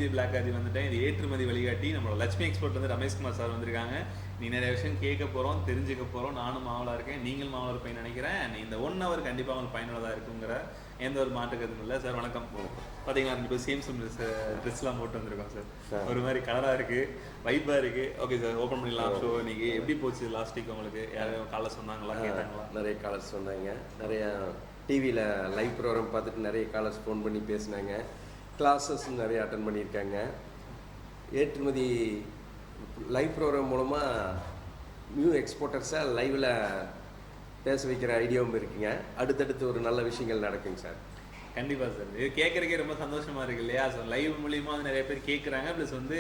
G block RJ வந்துட்டேன். இது ஏற்றுமதி வழிகாட்டி நம்மளோட லட்சுமி எக்ஸ்போர்ட் வந்து ரமேஷ்குமார் சார் வந்திருக்காங்க. நீ நிறைய விஷயம் கேட்க போகிறோம், தெரிஞ்சுக்க போகிறோம். நானும் மாவலாக இருக்கேன், நீங்களும் மாவலாக இருப்பேன்னு நினைக்கிறேன். இந்த 1 hour கண்டிப்பாக உங்களுக்கு பயனுள்ளதாக இருக்குங்கிற எந்த ஒரு மாற்று கருத்தும் இல்லை. சார் வணக்கம். பார்த்தீங்கன்னா இப்போ சேம் ட்ரெஸ்லாம் போட்டு வந்திருக்கோம் சார். ஒரு மாதிரி கலராக இருக்குது, வைப்பாக இருக்குது. ஓகே சார், ஓப்பன் பண்ணிடலாம். ஸோ இன்னைக்கு எப்படி போச்சு லாஸ்ட் வீக் உங்களுக்கு? யாரும் காலர் சொன்னாங்களா, கேட்டாங்களா? நிறைய காலர்ஸ் சொன்னாங்க. நிறையா டிவியில் லைவ் ப்ரோக்ராம் பார்த்துட்டு நிறைய காலர்ஸ் ஃபோன் பண்ணி பேசினாங்க. கிளாஸஸும் நிறைய அட்டன் பண்ணியிருக்காங்க. ஏற்றுமதி லைவ் ப்ரோக்ராம் மூலமாக நியூ எக்ஸ்போர்ட்டர்ஸை லைவில் பேச வைக்கிற ஐடியாவும் இருக்குங்க. அடுத்தடுத்து ஒரு நல்ல விஷயங்கள் நடக்குங்க சார். கண்டிப்பாக சார். இது கேட்குறக்கே ரொம்ப சந்தோஷமாக இருக்குது இல்லையா? ஸோ லைவ் மூலியமாக வந்து நிறைய பேர் கேட்குறாங்க. ப்ளஸ் வந்து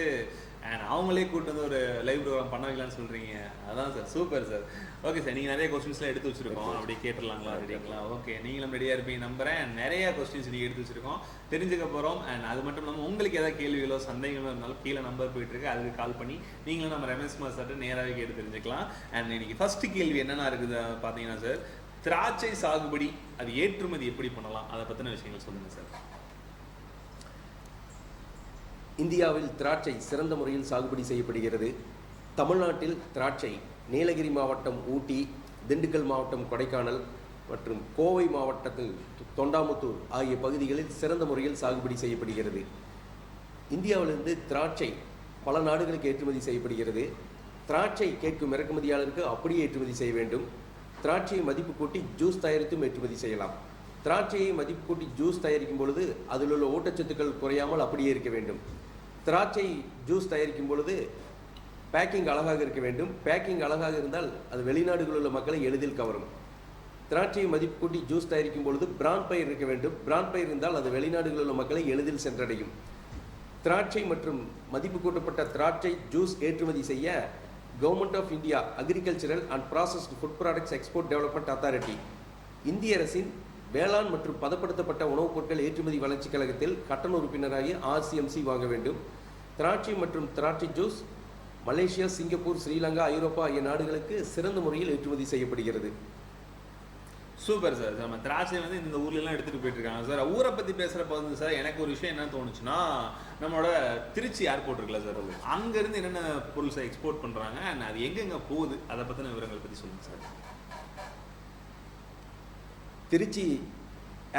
அவங்களே கூட்டு வந்து ஒரு லைவ் ப்ரோக்ராம் பண்ண வைக்கலான்னு சொல்கிறீங்க. அதான் sir, super sir. Okay sir, நீங்கள் நிறைய கொஸ்டின்ஸ்லாம் எடுத்து வச்சுருக்கோம். அப்படி கேட்டுடலாங்களா? ரெடிங்களா? ஓகே, நீங்களும் ரெடியாக இருப்பீங்க நம்புகிறேன். நிறைய கொஸ்டின்ஸ் நீங்கள் எடுத்து வச்சுருக்கோம், தெரிஞ்சுக்க போகிறோம். அண்ட் அது மட்டும் இல்லாமல் உங்களுக்கு ஏதாவது கேள்விகளோ சந்தேகங்களோ இருந்தாலும் கீழே நம்பர் போயிட்டுருக்கு, அதுக்கு கால் பண்ணி நீங்களும் நம்ம ரமேஷ்குமார் சார்ட்டு நேராகவே கேட்டு தெரிஞ்சுக்கலாம். அண்ட் இன்னைக்கு ஃபஸ்ட்டு கேள்வி என்னென்ன இருக்குது பார்த்தீங்கன்னா சார், திராட்சை சாகுபடி அது ஏற்றுமதி எப்படி பண்ணலாம், அதை பற்றின விஷயங்கள் சொல்லுங்கள் சார். இந்தியாவில் திராட்சை சிறந்த முறையில் சாகுபடி செய்யப்படுகிறது. தமிழ்நாட்டில் திராட்சை நீலகிரி மாவட்டம் ஊட்டி, திண்டுக்கல் மாவட்டம் கொடைக்கானல் மற்றும் கோவை மாவட்டத்தில் தொண்டாமுத்தூர் ஆகிய பகுதிகளில் சிறந்த முறையில் சாகுபடி செய்யப்படுகிறது. இந்தியாவிலிருந்து திராட்சை பல நாடுகளுக்கு ஏற்றுமதி செய்யப்படுகிறது. திராட்சை கேட்கும் இறக்குமதியாளருக்கு அப்படியே ஏற்றுமதி செய்ய வேண்டும். திராட்சையை மதிப்பு கூட்டி ஜூஸ் தயாரித்தும் ஏற்றுமதி செய்யலாம். திராட்சையை மதிப்பு கூட்டி ஜூஸ் தயாரிக்கும் பொழுது அதில் உள்ள ஊட்டச்சத்துக்கள் குறையாமல் அப்படியே இருக்க வேண்டும். திராட்சை ஜூஸ் தயாரிக்கும் பொழுது பேக்கிங் அழகாக இருக்க வேண்டும். பேக்கிங் அழகாக இருந்தால் அது வெளிநாடுகளில் உள்ள மக்களை எளிதில் கவரும். திராட்சையை மதிப்பு கூட்டி ஜூஸ் தயாரிக்கும் பொழுது பிராண்ட் பயிர் இருக்க வேண்டும். பிராண்ட் பயிர் இருந்தால் அது வெளிநாடுகளில் உள்ள மக்களை எளிதில் சென்றடையும். திராட்சை மற்றும் மதிப்பு கூட்டப்பட்ட திராட்சை ஜூஸ் ஏற்றுமதி செய்ய government of India agricultural and processed food products export development authority இந்திய அரசின் வேளாண் மற்றும் பதப்படுத்தப்பட்ட உணவுப் பொருட்கள் ஏற்றுமதி வளர்ச்சி கழகத்தில் கட்டண உறுப்பினராகி RCMC வாங்க வேண்டும். திராட்சை மற்றும் திராட்சை ஜூஸ் மலேசியா, சிங்கப்பூர், ஸ்ரீலங்கா, ஐரோப்பா ஆகிய நாடுகளுக்கு சிறந்த முறையில் ஏற்றுமதி செய்யப்படுகிறது. Super sir. நம்ம திராட்சை வந்து இந்த ஊர்லலாம் எடுத்துகிட்டு போயிட்டு இருக்காங்க சார். ஊரை பற்றி பேசுகிறப்ப வந்து சார் எனக்கு ஒரு விஷயம் என்ன தோணுச்சுன்னா, நம்மளோட திருச்சி ஏர்போர்ட் இருக்குல்ல சார், அங்கேருந்து என்னென்ன பொருள் சார் எக்ஸ்போர்ட் பண்ணுறாங்க, அண்ட் அது எங்கெங்கே போகுது, அதை பற்றின விவரங்கள் பற்றி சொல்லுங்கள் சார். திருச்சி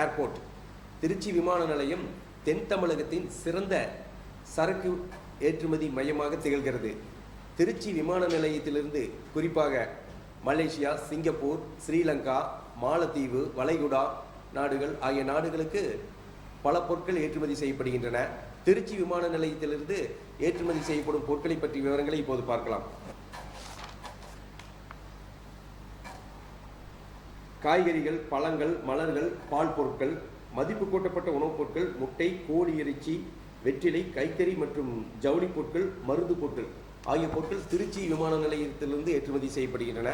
ஏர்போர்ட், திருச்சி விமான நிலையம் தென் தமிழகத்தின் சிறந்த சரக்கு ஏற்றுமதி மையமாக திகழ்கிறது. திருச்சி விமான நிலையத்திலிருந்து குறிப்பாக மலேசியா, சிங்கப்பூர், ஸ்ரீலங்கா, மாலத்தீவு, வளைகுடா நாடுகள் ஆகிய நாடுகளுக்கு பல பொருட்கள் ஏற்றுமதி செய்யப்படுகின்றன. திருச்சி விமான நிலையத்திலிருந்து ஏற்றுமதி செய்யப்படும் பொருட்களை பற்றிய விவரங்களை இப்போது பார்க்கலாம். காய்கறிகள், பழங்கள், மலர்கள், பால் பொருட்கள், மதிப்பு கூட்டப்பட்ட உணவுப் பொருட்கள், முட்டை, கோழி இறைச்சி, வெற்றிலை, கைத்தறி மற்றும் ஜவுளி பொருட்கள், மருந்து பொருட்கள் ஆகிய பொருட்கள் திருச்சி விமான நிலையத்திலிருந்து ஏற்றுமதி செய்யப்படுகின்றன.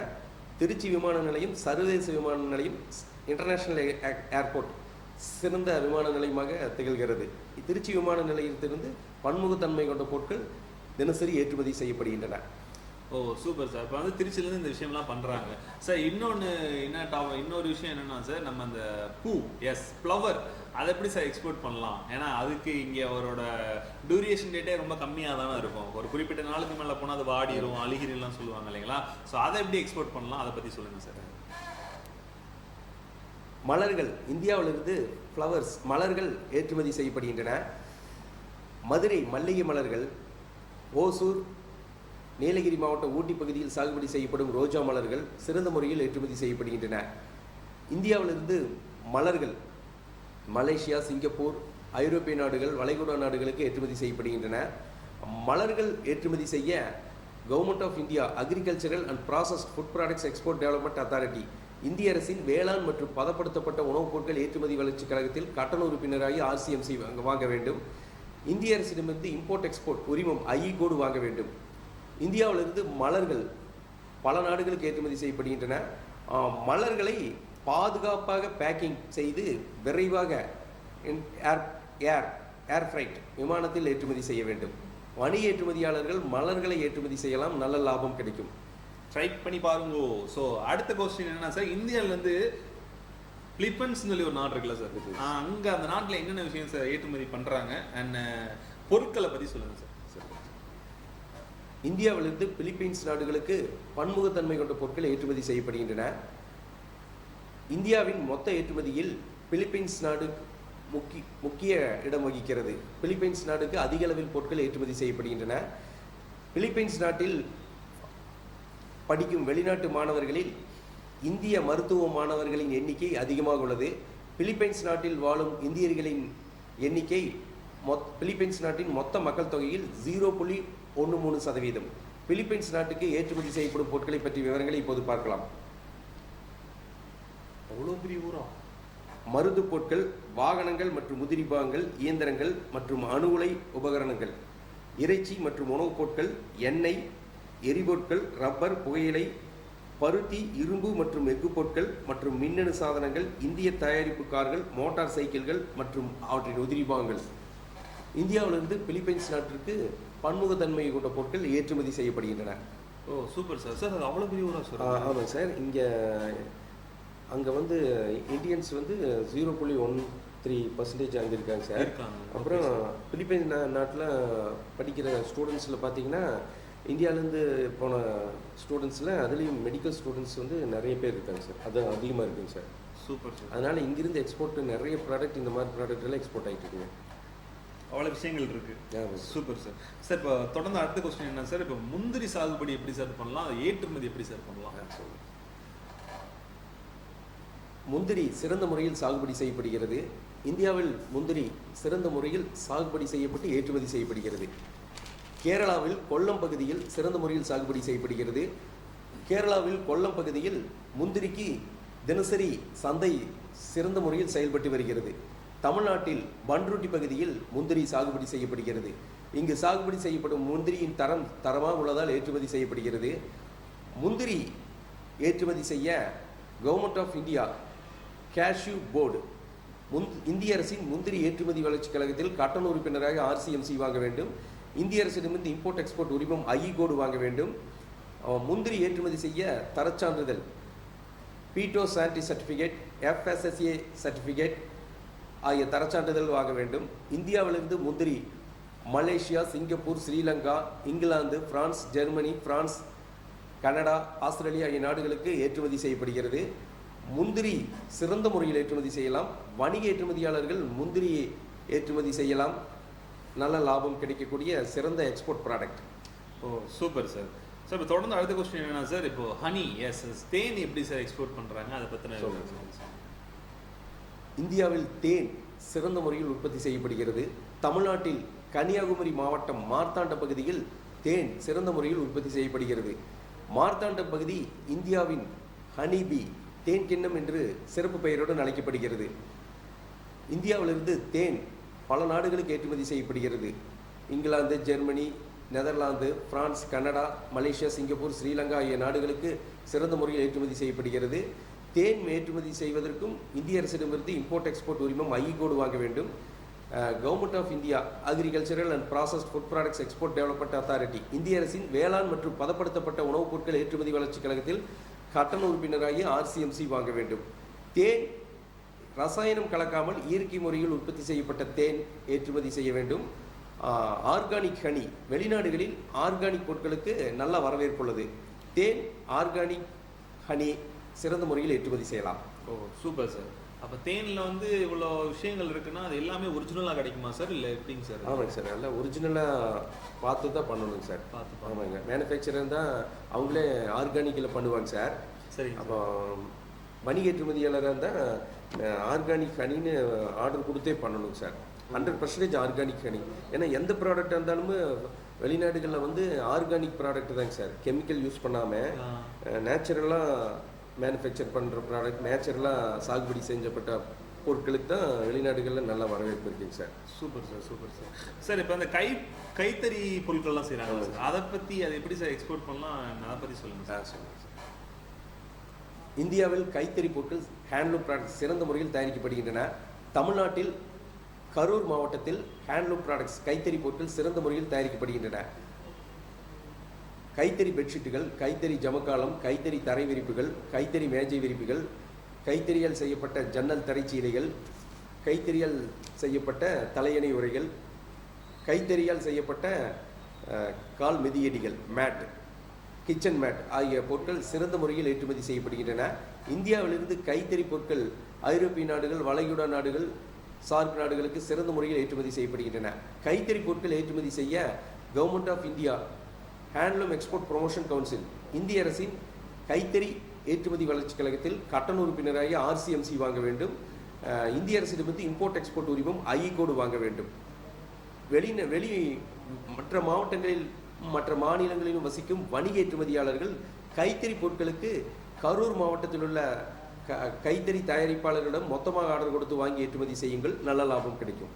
திருச்சி விமான நிலையம் சர்வதேச விமான நிலையம், இன்டர்நேஷனல் ஏர்போர்ட் சிறந்த விமான நிலையமாக திகழ்கிறது. திருச்சி விமான நிலையத்திலிருந்து பன்முகத்தன்மை கொண்ட பொருட்கள் தினசரி ஏற்றுமதி செய்யப்படுகின்றன. ஓ சூப்பர் சார். இப்போ வந்து திருச்சியிலேருந்து இந்த விஷயம்லாம் பண்ணுறாங்க சார். இன்னொரு விஷயம் என்னென்னா சார், நம்ம அந்த பூ ஃப்ளவர் அதை எப்படி சார் எக்ஸ்போர்ட் பண்ணலாம்? ஏன்னா அதுக்கு இங்கே அவரோட டூரேஷன் டேட்டே ரொம்ப கம்மியாக தானே இருக்கும். ஒரு குறிப்பிட்ட நாளுக்கு மேலே போனால் அது வாடிடும், அழுகிரிலாம் சொல்லுவாங்க இல்லைங்களா? ஸோ அதை எப்படி எக்ஸ்போர்ட் பண்ணலாம், அதை பற்றி சொல்லுங்கள் சார். மலர்கள், இந்தியாவிலிருந்து ஃப்ளவர்ஸ் மலர்கள் ஏற்றுமதி செய்யப்படுகின்றன. மதுரை மல்லிகை மலர்கள், ஓசூர், நீலகிரி மாவட்ட ஊட்டி பகுதியில் சாகுபடி செய்யப்படும் ரோஜா மலர்கள் சிறந்த முறையில் ஏற்றுமதி செய்யப்படுகின்றன. இந்தியாவிலிருந்து மலர்கள் மலேசியா, சிங்கப்பூர், ஐரோப்பிய நாடுகள், வளைகுடா நாடுகளுக்கு ஏற்றுமதி செய்யப்படுகின்றன. மலர்கள் ஏற்றுமதி செய்ய government of India agricultural and processed food products export development authority இந்திய அரசின் வேளாண் மற்றும் பதப்படுத்தப்பட்ட உணவுப் பொருட்கள் ஏற்றுமதி வளர்ச்சி கழகத்தில் கட்டண உறுப்பினராகி RCMC வாங்க வேண்டும். இந்திய அரசிடமிருந்து இம்போர்ட் எக்ஸ்போர்ட் உரிமம் IE கோடு வாங்க வேண்டும். இந்தியாவிலிருந்து மலர்கள் பல நாடுகளுக்கு ஏற்றுமதி செய்யப்படுகின்றன. மலர்களை பாதுகாப்பாக பேக்கிங் செய்து விரைவாக ஏர் ஃப்ரைட் விமானத்தில் ஏற்றுமதி செய்ய வேண்டும். வணிக ஏற்றுமதியாளர்கள் மலர்களை ஏற்றுமதி செய்யலாம், நல்ல லாபம் கிடைக்கும். ட்ரை பண்ணி பாருங்க. ஸோ அடுத்த கொஸ்டின் என்னன்னா சார், இந்தியாவிலேருந்து பிலிப்பைன்ஸ் சொல்லி ஒரு நாடு இருக்குல்ல சார், அங்கே அந்த நாட்டில் என்னென்ன விஷயம் சார் ஏற்றுமதி பண்ணுறாங்க, அண்ட் பொருட்களை பற்றி சொல்லுங்கள் சார். இந்தியாவிலிருந்து பிலிப்பைன்ஸ் நாடுகளுக்கு பன்முகத்தன்மை கொண்ட பொருட்கள் ஏற்றுமதி செய்யப்படுகின்றன. இந்தியாவின் மொத்த ஏற்றுமதியில் பிலிப்பைன்ஸ் நாடு முக்கிய இடம் வகிக்கிறது. பிலிப்பைன்ஸ் நாடுக்கு அதிக அளவில் பொருட்கள் ஏற்றுமதி செய்யப்படுகின்றன. பிலிப்பைன்ஸ் நாட்டில் படிக்கும் வெளிநாட்டு மாணவர்களில் இந்திய மருத்துவ மாணவர்களின் எண்ணிக்கை அதிகமாக உள்ளது. பிலிப்பைன்ஸ் நாட்டில் வாழும் இந்தியர்களின் எண்ணிக்கை பிலிப்பைன்ஸ் நாட்டின் மொத்த மக்கள் தொகையில் 0.13%. பிலிப்பைன்ஸ் நாட்டுக்கு ஏற்றுமதி செய்யப்படும் பொருட்களை பற்றிய விவரங்களை இப்போது பார்க்கலாம். அவ்வளோ பெரிய ஊரா? மருந்து பொருட்கள், வாகனங்கள் மற்றும் உதிரி பாகங்கள், இயந்திரங்கள் மற்றும் அணு உலை உபகரணங்கள், இறைச்சி மற்றும் உணவுப் பொருட்கள், எண்ணெய், எரிபொருட்கள், ரப்பர், புகையிலை, பருத்தி, இரும்பு மற்றும் எஃகு பொருட்கள் மற்றும் மின்னணு சாதனங்கள், இந்திய தயாரிப்பு கார்கள், மோட்டார் சைக்கிள்கள் மற்றும் அவற்றின் உதிரி பாகங்கள். இந்தியாவிலிருந்து பிலிப்பைன்ஸ் நாட்டிற்கு பன்முகத்தன்மை கொண்ட பொருட்கள் ஏற்றுமதி செய்யப்படுகின்றன. ஓ சூப்பர் சார். சார் அது அவ்வளோ பெரிய ஊரா சார்? ஆமாம் சார். அங்கே இந்தியன்ஸ் 0.13% அங்கே இருக்காங்க சார். அப்புறம் பிலிப்பைன்ஸ் நாட்டில் படிக்கிற ஸ்டூடெண்ட்ஸில் பார்த்தீங்கன்னா இந்தியாவிலேருந்து போன ஸ்டூடெண்ட்ஸில் அதுலேயும் மெடிக்கல் ஸ்டூடெண்ட்ஸ் நிறைய பேர் இருக்காங்க சார். அது அதிகமாக இருக்குங்க சார். Super sir. அதனால் இங்கிருந்து எக்ஸ்போர்ட் நிறைய ப்ராடக்ட், இந்த மாதிரி ப்ராடக்ட் எல்லாம் எக்ஸ்போர்ட் ஆகிட்டு இருக்குங்க. அவ்வளோ விஷயங்கள் இருக்குது. Super sir. சார் இப்போ தொடர்ந்து அடுத்த கொஸ்டின் என்ன சார், இப்போ முந்திரி சாகுபடி எப்படி சார் பண்ணலாம், அது ஏற்றுமதி எப்படி சார் பண்ணலாம்? முந்திரி சிறந்த முறையில் சாகுபடி செய்யப்படுகிறது. இந்தியாவில் முந்திரி சிறந்த முறையில் சாகுபடி செய்யப்பட்டு ஏற்றுமதி செய்யப்படுகிறது. கேரளாவில் கொல்லம் பகுதியில் சிறந்த முறையில் சாகுபடி செய்யப்படுகிறது. கேரளாவில் கொல்லம் பகுதியில் முந்திரிக்கு தினசரி சந்தை சிறந்த முறையில் செயல்பட்டு வருகிறது. தமிழ்நாட்டில் பன்ருட்டி பகுதியில் முந்திரி சாகுபடி செய்யப்படுகிறது. இங்கு சாகுபடி செய்யப்படும் முந்திரியின் தரமாக உள்ளதால் ஏற்றுமதி செய்யப்படுகிறது. முந்திரி ஏற்றுமதி செய்ய government of India cashew board இந்திய அரசின் முந்திரி ஏற்றுமதி வளர்ச்சி கழகத்தில் கட்டண உறுப்பினராக RCMC வாங்க வேண்டும். இந்திய அரசிடமிருந்து இம்போர்ட் எக்ஸ்போர்ட் உரிமம் ஐஇ கோடு வாங்க வேண்டும். முந்திரி ஏற்றுமதி செய்ய தரச்சான்றிதழ் பீட்டோ சானிட்டரி சர்டிஃபிகேட், FSSA சர்டிஃபிகேட் ஆகிய தரச்சான்றிதழ் வாங்க வேண்டும். இந்தியாவிலிருந்து முந்திரி Malaysia, Singapore, Sri Lanka, England, France, Germany, Canada, Australia ஆகிய நாடுகளுக்கு ஏற்றுமதி செய்யப்படுகிறது. முந்திரி சிறந்த முறையில் ஏற்றுமதி செய்யலாம். வணிக ஏற்றுமதியாளர்கள் முந்திரியை ஏற்றுமதி செய்யலாம். நல்ல லாபம் கிடைக்கக்கூடிய சிறந்த எக்ஸ்போர்ட் ப்ராடக்ட். ஓ சூப்பர் சார். சார் இப்போ தொடர்ந்து அடுத்த கொஸ்டின் என்னன்னா சார், இப்போ ஹனி தேன் எப்படி சார் எக்ஸ்போர்ட் பண்ணுறாங்க, அதை பற்றின இந்தியாவில் தேன் சிறந்த முறையில் உற்பத்தி செய்யப்படுகிறது. தமிழ்நாட்டில் கன்னியாகுமரி மாவட்டம் மார்த்தாண்ட பகுதியில் தேன் சிறந்த முறையில் உற்பத்தி செய்யப்படுகிறது. மார்த்தாண்ட பகுதி இந்தியாவின் ஹனிபி தேன் கிண்ணம் என்று சிறப்பு பெயருடன் அழைக்கப்படுகிறது. இந்தியாவிலிருந்து தேன் பல நாடுகளுக்கு ஏற்றுமதி செய்யப்படுகிறது. England, Germany, Netherlands, France, Canada, Malaysia, Singapore, Sri Lanka ஆகிய நாடுகளுக்கு சிறந்த முறையில் ஏற்றுமதி செய்யப்படுகிறது. தேன் ஏற்றுமதி செய்வதற்கும் இந்திய அரசிடமிருந்து இம்போர்ட் எக்ஸ்போர்ட் உரிமம் ஐஇ கோடு வாங்க வேண்டும். Government of India agricultural and processed food products export development authority இந்திய அரசின் வேளாண் மற்றும் பதப்படுத்தப்பட்ட உணவுப் பொருட்கள் ஏற்றுமதி வளர்ச்சி கழகத்தில் கட்டண உறுப்பினராகி RCMC வாங்க வேண்டும். தேன் ரசாயனம் கலக்காமல் இயற்கை முறையில் உற்பத்தி செய்யப்பட்ட தேன் ஏற்றுமதி செய்ய வேண்டும். ஆர்கானிக் ஹனி வெளிநாடுகளில் ஆர்கானிக் பொருட்களுக்கு நல்ல வரவேற்பு உள்ளது. தேன் ஆர்கானிக் ஹனி சிறந்த முறையில் ஏற்றுமதி செய்யலாம். ஓ சூப்பர் சார். அப்போ தேனில் இவ்வளோ விஷயங்கள் இருக்குன்னா அது எல்லாமே ஒரிஜினலாக கிடைக்குமா சார், இல்லை எப்படிங்க சார்? ஆமாங்க சார், நல்லா ஒரிஜினலாக பார்த்து தான் பண்ணணுங்க சார். ஆமாங்க, மேனுஃபேக்சரர் தான் அவங்களே ஆர்கானிக்கில் பண்ணுவாங்க சார். சரி. அப்போ வணிக ஏற்றுமதியாளராக இருந்தால் ஆர்கானிக் ஹனின்னு ஆர்டர் கொடுத்தே பண்ணணுங்க சார். 100% organic honey. ஏன்னா எந்த ப்ராடக்டாக இருந்தாலுமே வெளிநாடுகளில் ஆர்கானிக் ப்ராடக்ட் தாங்க சார், கெமிக்கல் யூஸ் பண்ணாமல் நேச்சுரலாக மேனுஃபேக்சர் பண்ணுற ப்ராடக்ட், நேச்சுரலாக சாகுபடி செஞ்சப்பட்ட பொருட்களுக்கு தான் வெளிநாடுகளில் நல்ல வரவேற்பு இருக்குங்க sir. Super sir, super sir. Sir இப்போ அந்த கைத்தறி பொருட்கள்லாம் செய்கிறாங்க சார், அதை பற்றி அதை எப்படி சார் எக்ஸ்போர்ட் பண்ணலாம், அதை பற்றி சொல்லுங்கள் சார். சொல்லுங்கள் சார். இந்தியாவில் கைத்தறி பொருட்கள் ஹேண்ட்லூம் ப்ராடக்ட்ஸ் சிறந்த முறையில் தயாரிக்கப்படுகின்றன. தமிழ்நாட்டில் கரூர் மாவட்டத்தில் ஹேண்ட்லூம் ப்ராடக்ட்ஸ் கைத்தறி பொருட்கள் சிறந்த முறையில் தயாரிக்கப்படுகின்றன. கைத்தறி பெட்ஷீட்டுகள், கைத்தறி ஜமக்காலம், கைத்தறி தரை விரிப்புகள், கைத்தறி மேஜை விரிப்புகள், கைத்தறியால் செய்யப்பட்ட ஜன்னல் தரைச்சீலைகள், கைத்தறியால் செய்யப்பட்ட தலையணை உரைகள், கைத்தறியால் செய்யப்பட்ட கால் மிதியடிகள், மேட், கிச்சன் மேட் ஆகிய பொருட்கள் சிறந்த முறையில் ஏற்றுமதி செய்யப்படுகின்றன. இந்தியாவிலிருந்து கைத்தறி பொருட்கள் ஐரோப்பிய நாடுகள், வளைகுடா நாடுகள், சார்க் நாடுகளுக்கு சிறந்த முறையில் ஏற்றுமதி செய்யப்படுகின்றன. கைத்தறி பொருட்கள் ஏற்றுமதி செய்ய government of India handloom export promotion council, இந்திய அரசின் கைத்தறி ஏற்றுமதி வளர்ச்சி கழகத்தில் கட்டண உறுப்பினராகி RCMC வாங்க வேண்டும். இந்திய அரசிடமிருந்து இம்போர்ட் எக்ஸ்போர்ட் உரிமம் ஐ கோடு வாங்க வேண்டும். வெளி மற்ற மாவட்டங்களில் மற்ற மாநிலங்களிலும் வசிக்கும் வணிக ஏற்றுமதியாளர்கள் கைத்தறி பொருட்களுக்கு கரூர் மாவட்டத்தில் உள்ள கைத்தறி தயாரிப்பாளர்களிடம் மொத்தமாக ஆர்டர் கொடுத்து வாங்கி ஏற்றுமதி செய்யுங்கள், நல்ல லாபம் கிடைக்கும்.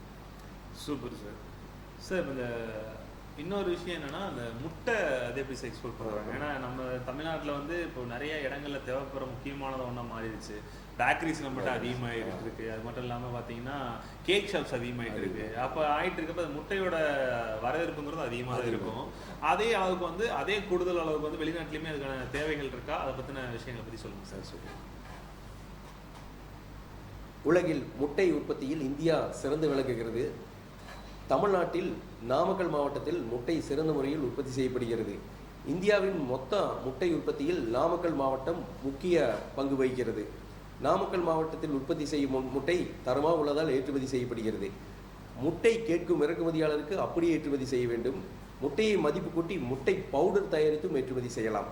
Super sir. சார் இந்த இன்னொரு விஷயம் என்னன்னா, அந்த முட்டை அதை எப்படி எக்ஸ்போர்ட் பண்ணுறாங்க? ஏன்னா நம்ம தமிழ்நாட்டில் வந்து இப்போ நிறைய இடங்கள்ல தேவைப்படுற முக்கியமானது ஒன்றா மாறிடுச்சு. பேக்கரிஸ் நம்மகிட்ட அதிகமாகிட்டு இருக்கு. அது மட்டும் இல்லாமல் பார்த்தீங்கன்னா கேக் ஷாப்ஸ் அதிகமாகிட்டு இருக்கு. அப்போ ஆகிட்டு இருக்கப்ப அந்த முட்டையோட வரவேற்புங்கிறது அதிகமாக தான் இருக்கும். அதே அளவுக்கு வந்து அதே கூடுதல் அளவுக்கு வந்து வெளிநாட்டிலையுமே அதுக்கான தேவைகள் இருக்கா? அதை பற்றின விஷயங்களை பற்றி சொல்லுங்கள் சார். சொல்லுங்கள். உலகில் முட்டை உற்பத்தியில் இந்தியா சிறந்து விளங்குகிறது. தமிழ்நாட்டில் நாமக்கல் மாவட்டத்தில் முட்டை சிறந்த முறையில் உற்பத்தி செய்யப்படுகிறது. இந்தியாவின் மொத்த முட்டை உற்பத்தியில் நாமக்கல் மாவட்டம் முக்கிய பங்கு வகிக்கிறது. நாமக்கல் மாவட்டத்தில் உற்பத்தி செய்யும் முட்டை தரமாக உள்ளதால் ஏற்றுமதி செய்யப்படுகிறது. முட்டை கேட்கும் இறக்குமதியாளருக்கு அப்படியே ஏற்றுமதி செய்ய வேண்டும். முட்டையை மதிப்பு கூட்டி முட்டை பவுடர் தயாரித்தும் ஏற்றுமதி செய்யலாம்.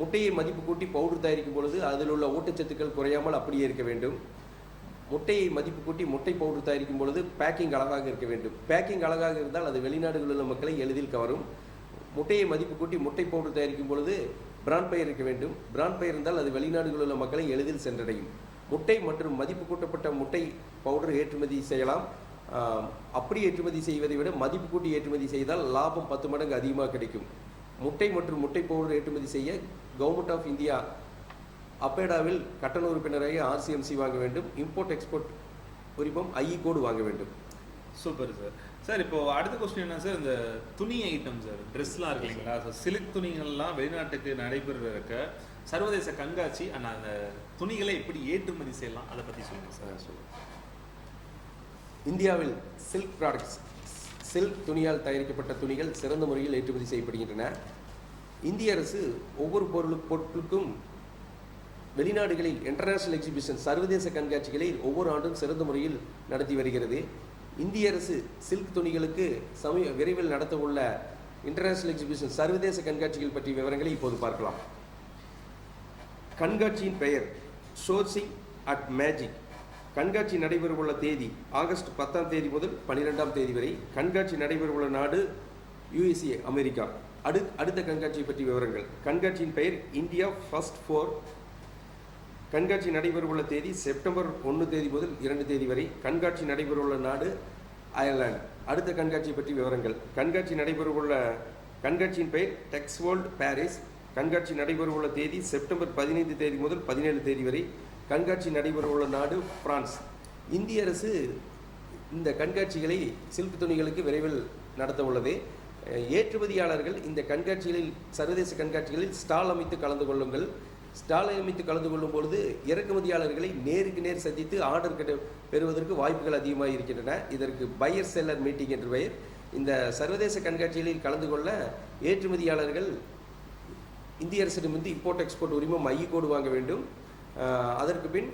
முட்டையை மதிப்பு கூட்டி பவுடர் தயாரிக்கும் பொழுது அதில் உள்ள ஊட்டச்சத்துக்கள் குறையாமல் அப்படியே இருக்க வேண்டும். முட்டையை மதிப்பு கூட்டி முட்டை பவுடர் தயாரிக்கும் பொழுது பேக்கிங் அழகாக இருக்க வேண்டும். பேக்கிங் அழகாக இருந்தால் அது வெளிநாடுகளில் உள்ள மக்களை எளிதில் கவரும். முட்டையை மதிப்பு கூட்டி முட்டை பவுடர் தயாரிக்கும் பொழுது பிராண்ட் பெயர் இருக்க வேண்டும். பிராண்ட் பெயர் இருந்தால் அது வெளிநாடுகளில் உள்ள மக்களை எளிதில் சென்றடையும். முட்டை மற்றும் மதிப்பு கூட்டப்பட்ட முட்டை பவுடர் ஏற்றுமதி செய்யலாம். அப்படி ஏற்றுமதி செய்வதை விட மதிப்பு கூட்டி ஏற்றுமதி செய்தால் லாபம் 10 மடங்கு அதிகமாக கிடைக்கும். முட்டை மற்றும் முட்டை பவுடர் ஏற்றுமதி செய்ய கவர்மெண்ட் ஆஃப் இந்தியா அப்பேடாவில் கட்டண உறுப்பினராக RCMC வாங்க வேண்டும். இம்போர்ட் எக்ஸ்போர்ட் உரிமம் ஐ கோடு வாங்க வேண்டும். Super sir. சார் இப்போ அடுத்த கொஸ்டின் என்ன சார், இந்த துணி ஐட்டம் சார், ட்ரெஸ்லாம் இருக்கு இல்லைங்களா சார், சில்க் துணிகள்லாம் வெளிநாட்டுக்கு நடைபெறுவதற்க சர்வதேச கண்காட்சி அண்ட் அந்த துணிகளை எப்படி ஏற்றுமதி செய்யலாம், அதை பற்றி சொல்லுங்கள் சார். சொல்லுங்கள். இந்தியாவில் சில்க் ப்ராடக்ட்ஸ், சில்க் துணியால் தயாரிக்கப்பட்ட துணிகள் சிறந்த முறையில் ஏற்றுமதி செய்யப்படுகின்றன. இந்திய அரசு ஒவ்வொரு பொருட்களுக்கும் வெளிநாடுகளில் இன்டர்நேஷனல் எக்ஸிபிஷன், சர்வதேச கண்காட்சிகளை ஒவ்வொரு ஆண்டும் சிறந்த முறையில் நடத்தி வருகிறது. இந்திய அரசு சில்க் துணிகளுக்கு விரைவில் நடத்த உள்ள இன்டர்நேஷனல் எக்ஸிபிஷன், சர்வதேச கண்காட்சிகள் பற்றிய விவரங்களை இப்போது பார்க்கலாம். கண்காட்சியின் பெயர் சோர்சிங் அட் மேஜிக். கண்காட்சி நடைபெறவுள்ள தேதி ஆகஸ்ட் 10ஆம் தேதி முதல் 12ஆம் தேதி வரை. கண்காட்சி நடைபெறவுள்ள நாடு USA, அமெரிக்கா. அடுத்த கண்காட்சியை பற்றிய விவரங்கள். கண்காட்சியின் பெயர் இந்தியா ஃபர்ஸ்ட் 4. கண்காட்சி நடைபெறவுள்ள தேதி செப்டம்பர் 1 தேதி முதல் 2 தேதி வரை. கண்காட்சி நடைபெறவுள்ள நாடு அயர்லாந்து. அடுத்த கண்காட்சியை பற்றி விவரங்கள். கண்காட்சியின் பெயர் டெக்ஸ் வேர்ல்ட் பாரிஸ். கண்காட்சி நடைபெறவுள்ள தேதி செப்டம்பர் 15 தேதி முதல் 17 தேதி வரை. கண்காட்சி நடைபெறவுள்ள நாடு பிரான்ஸ். இந்திய அரசு இந்த கண்காட்சிகளை சில்க் துணிகளுக்கு விரைவில் நடத்த உள்ளது. ஏற்றுமதியாளர்கள் இந்த கண்காட்சிகளில், சர்வதேச கண்காட்சிகளில் ஸ்டால் அமைத்து கலந்து கொள்ளுங்கள். ஸ்டாலை அமைத்து கலந்து கொள்ளும் பொழுது இறக்குமதியாளர்களை நேருக்கு நேர் சந்தித்து ஆர்டர் பெறுவதற்கு வாய்ப்புகள் அதிகமாக இருக்கின்றன. இதற்கு பையர் செல்லர் மீட்டிங் என்று பெயர். இந்த சர்வதேச கண்காட்சிகளில் கலந்து கொள்ள ஏற்றுமதியாளர்கள் இந்திய அரசிடமிருந்து இம்போர்ட் எக்ஸ்போர்ட் உரிமம் ஐ கோடு வாங்க வேண்டும். அதற்கு பின்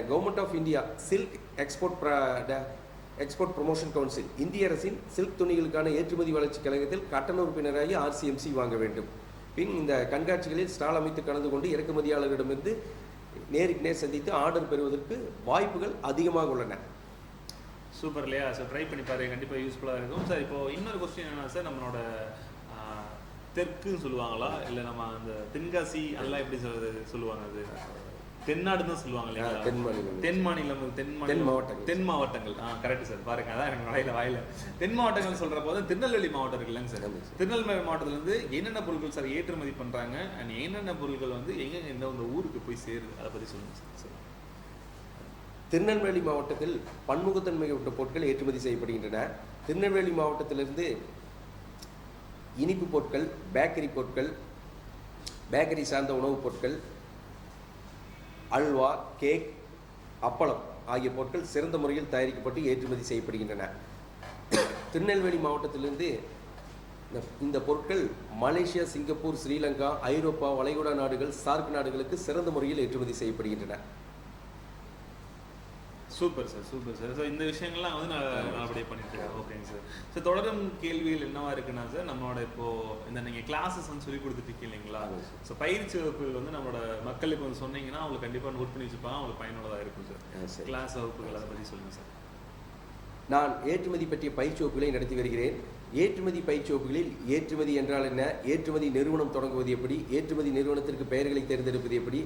government of India silk export promotion council, இந்திய அரசின் சில்க் துணிகளுக்கான ஏற்றுமதி வளர்ச்சி கழகத்தில் கட்டண உறுப்பினராகி RCMC வாங்க வேண்டும். பின் இந்த கண்காட்சிகளில் ஸ்டால் அமைத்து கலந்து கொண்டு இறக்குமதியாளர்களிடமிருந்து நேருக்கு நேர் சந்தித்து ஆர்டர் பெறுவதற்கு வாய்ப்புகள் அதிகமாக உள்ளன. சூப்பர் இல்லையா சார், ட்ரை பண்ணி பாருங்க, கண்டிப்பாக யூஸ்ஃபுல்லாக இருக்கும் சார். இப்போ இன்னொரு கொஸ்டின் என்னன்னா சார், நம்மளோட தெற்குன்னு சொல்லுவாங்களா இல்லை நம்ம அந்த தென்காசி அதெல்லாம் எப்படி சொல்லுவாங்க, அது தென்னாடுன்னு தான் சொல்லுவாங்க இல்லையா, தென் மாவட்டங்கள். கரெக்ட் சார், பாருங்க அதான் எனக்கு வாயில தென் மாவட்டங்கள் சொல்ற போது திருநெல்வேலி மாவட்டம் இருக்குல்லங்க சார், திருநெல்வேலி மாவட்டத்துல இருந்து என்னென்ன பொருட்கள் சார் ஏற்றுமதி பண்றாங்க அண்ட் என்னென்ன பொருட்கள் வந்து எங்க இந்த ஊருக்கு போய் சேருது, அதை பத்தி சொல்லுங்க சார். திருநெல்வேலி மாவட்டத்தில் பன்முகத்தன்மை கொண்ட பொருட்கள் ஏற்றுமதி செய்யப்படுகின்றன. திருநெல்வேலி மாவட்டத்திலிருந்து இனிப்பு பொருட்கள், பேக்கரி பொருட்கள், பேக்கரி சார்ந்த உணவுப் பொருட்கள், அல்வா, கேக், அப்பளம் ஆகிய பொருட்கள் சிறந்த முறையில் தயாரிக்கப்பட்டு ஏற்றுமதி செய்யப்படுகின்றன. திருநெல்வேலி மாவட்டத்திலிருந்து இந்த பொருட்கள் மலேசியா, சிங்கப்பூர், ஸ்ரீலங்கா, ஐரோப்பா, வளைகுடா நாடுகள், சார்க் நாடுகளுக்கு சிறந்த முறையில் ஏற்றுமதி செய்யப்படுகின்றன. Super sir, super sir. So இந்த விஷயங்கள்லாம் வந்து நான் அப்படியே பண்ணிட்டு இருக்கேன். ஓகேங்க சார். ஸோ தொடரும் கேள்விகள் என்னவா இருக்குன்னா சார், நம்மளோட இப்போ இந்த நீங்கள் கிளாஸஸ் வந்து சொல்லி கொடுத்துட்டு இல்லைங்களா? ஸோ பயிற்சி வகுப்புகள் வந்து நம்மளோட மக்களுக்கு வந்து சொன்னீங்கன்னா அவங்களுக்கு கண்டிப்பாக நோட் பண்ணி வச்சுப்பாங்க, அவங்களுக்கு பயனுள்ளதாக இருக்கும் சார். கிளாஸ் வகுப்புகள் அதை பற்றி சொல்லுங்கள் சார். நான் ஏற்றுமதி பற்றிய பயிற்சி வகுப்புகளை நடத்தி வருகிறேன். ஏற்றுமதி பயிற்சி வகுப்புகளில் ஏற்றுமதி என்றால் என்ன, ஏற்றுமதி நிறுவனம் தொடங்குவது எப்படி, ஏற்றுமதி நிறுவனத்திற்கு பெயர்களை தேர்ந்தெடுப்பது எப்படி,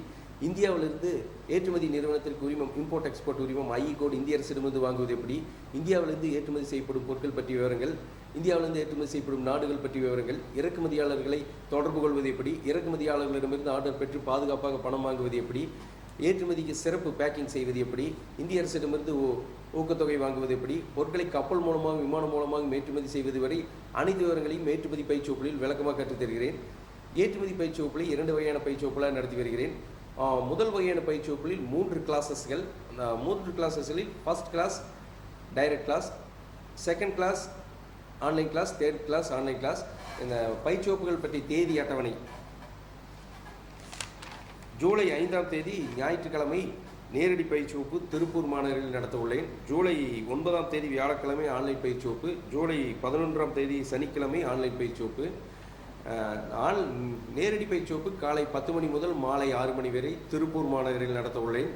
இந்தியாவிலிருந்து ஏற்றுமதி நிறுவனத்திற்கு உரிமம், இம்போர்ட் எக்ஸ்போர்ட் உரிமம், ஐஇ கோட் இந்திய அரசிடமிருந்து வாங்குவது எப்படி, இந்தியாவிலிருந்து ஏற்றுமதி செய்யப்படும் பொருட்கள் பற்றிய விவரங்கள், இந்தியாவிலிருந்து ஏற்றுமதி செய்யப்படும் நாடுகள் பற்றிய விவரங்கள், இறக்குமதியாளர்களை தொடர்பு கொள்வது எப்படி, இறக்குமதியாளர்களிடமிருந்து ஆர்டர் பெற்று பாதுகாப்பாக பணம் வாங்குவது எப்படி, ஏற்றுமதிக்கு சிறப்பு பேக்கிங் செய்வது எப்படி, இந்திய அரசிடமிருந்து ஊக்கத்தொகை வாங்குவது எப்படி, பொருட்களை கப்பல் மூலமாக விமானம் மூலமாக ஏற்றுமதி செய்வது வரை அனைத்து விவரங்களையும் ஏற்றுமதி பயிற்சி வகுப்புகளில் விளக்கமாக கற்றுத் தருகிறேன். ஏற்றுமதி பயிற்சி வகுப்புகளை 2 வகையான பயிற்சி வகுப்புகளாக நடத்தி வருகிறேன். முதல் வகையான பயிற்சி வகுப்புகளில் 3 கிளாஸஸ்கள். அந்த 3 கிளாஸஸ்களில் first class direct class, second class online class, third class online class. இந்த பயிற்சி வகுப்புகள் பற்றிய தேதி அட்டவணை: ஜூலை 5ஆம் தேதி ஞாயிற்றுக்கிழமை நேரடி பயிற்சி வகுப்பு திருப்பூர் மாநகரில் நடத்த உள்ளேன். ஜூலை 9ஆம் தேதி வியாழக்கிழமை ஆன்லைன் பயிற்சி வகுப்பு, ஜூலை 11ஆம் தேதி சனிக்கிழமை ஆன்லைன் பயிற்சி வகுப்பு. நேரடி பயிற்சி வகுப்பு காலை 10 மணி முதல் மாலை 6 மணி வரை திருப்பூர் மாநகரில் நடத்த உள்ளேன்.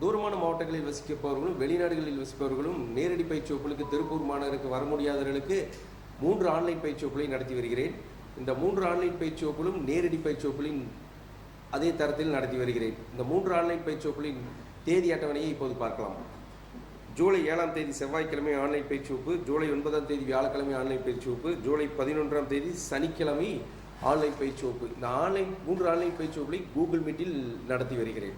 தூரமான மாவட்டங்களில் வசிப்பவர்களும் வெளிநாடுகளில் வசிப்பவர்களும் நேரடி பயிற்சி வகுப்புகளுக்கு திருப்பூர் மாநகருக்கு வர முடியாதவர்களுக்கு 3 ஆன்லைன் பயிற்சி வகுப்புகளை நடத்தி வருகிறேன். இந்த 3 ஆன்லைன் பயிற்சி வகுப்புகளும் நேரடி பயிற்சி வகுப்புகளின் அதே தரத்தில் நடத்தி வருகிறேன். இந்த 3 ஆன்லைன் பயிற்சி வகுப்புகளின் தேதி அட்டவணையை இப்போது பார்க்கலாம். ஜூலை 7ஆம் தேதி செவ்வாய்க்கிழமை ஆன்லைன் பயிற்சி வகுப்பு, ஜூலை 9ஆம் தேதி வியாழக்கிழமை ஆன்லைன் பயிற்சி வகுப்பு, ஜூலை 11ஆம் தேதி சனிக்கிழமை ஆன்லைன் பயிற்சி வகுப்பு. இந்த 3 ஆன்லைன் பயிற்சி வகுப்புகளை கூகுள் மீட்டில் நடத்தி வருகிறேன்.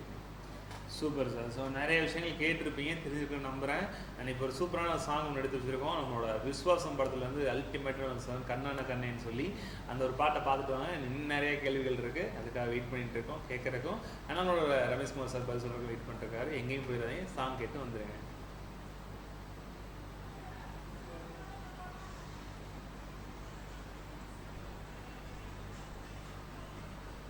Super sir. ஸோ நிறைய விஷயங்கள் கேட்டிருப்பீங்க, தெரிஞ்சிருக்கேன்னு நம்புகிறேன். அண்ட் இப்போ ஒரு சூப்பரான சாங் ஒன்று எடுத்து வச்சுருக்கோம். நம்மளோட விஸ்வாசம் படத்தில் வந்து அல்டிமேட்டான சாங் கண்ணான கண்ணேன்னு சொல்லி அந்த ஒரு பாட்டை பார்த்துட்டு வாங்க. இன்னும் நிறைய கேள்விகள் இருக்குது, அதுக்காக வெயிட் பண்ணிட்டு இருக்கோம் கேட்குறக்கும். ஆனால் நம்மளோட ரமேஷ்குமார் சார் பதில் சொல்கிறதுக்கு வெயிட் பண்ணிட்டு இருக்காரு. எங்கேயும் போயிடாதீங்க, சாங் கேட்டு வந்துடுங்க.